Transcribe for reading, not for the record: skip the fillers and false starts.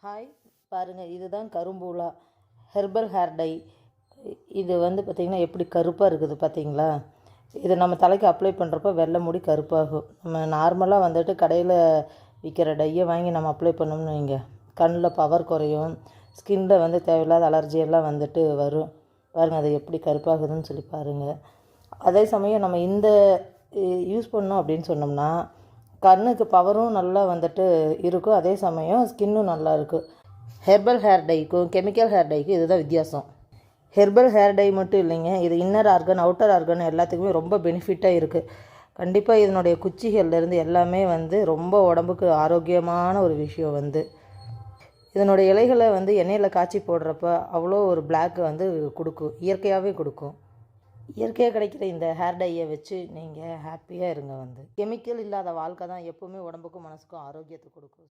Hi பாருங்கள், இதுதான் கரும்பூலா herbal hair dye. இது பார்த்திங்கன்னா எப்படி கருப்பாக இருக்குது பார்த்தீங்களா? இது நம்ம தலைக்கு அப்ளை பண்ணுறப்போ வெள்ளை முடி கருப்பாகும். நம்ம நார்மலாக கடையில் விற்கிற டையை வாங்கி நம்ம அப்ளை பண்ணோம்னு வைங்க, கண்ணில் பவர் குறையும், ஸ்கின்னில் தேவையில்லாத அலர்ஜியெல்லாம் வரும். பாருங்கள் அது எப்படி கருப்பாகுதுன்னு சொல்லி பாருங்கள். அதே சமயம் நம்ம இந்த யூஸ் பண்ணோம் அப்படின்னு சொன்னோம்னா கண்ணுக்கு பவரும் நல்லா இருக்கும், அதே சமயம் ஸ்கின்னும் நல்லா இருக்கும். ஹெர்பல் ஹேர் டைக்கும் கெமிக்கல் ஹேர் டைக்கும் இதுதான் வித்தியாசம். ஹெர்பல் ஹேர் டை மட்டும் இல்லைங்க, இது இன்னர் ஆர்கன் அவுட்டர் ஆர்கன் எல்லாத்துக்குமே ரொம்ப பெனிஃபிட்டாக இருக்குது. கண்டிப்பாக இதனுடைய குச்சிகள்லேருந்து எல்லாமே ரொம்ப உடம்புக்கு ஆரோக்கியமான ஒரு விஷயம். இதனுடைய இலைகளை எண்ணெயில் காய்ச்சி போடுறப்ப அவ்வளோ ஒரு பிளாக் கொடுக்கும், இயற்கையாகவே கொடுக்கும். இயற்கையாக கிடைக்கிற இந்த ஹேர் டையை வச்சு நீங்கள் ஹாப்பியாக இருங்க. கெமிக்கல் இல்லாத வாழ்க்கை தான் எப்போவுமே உடம்புக்கும் மனசுக்கும் ஆரோக்கியத்தை கொடுக்கும்.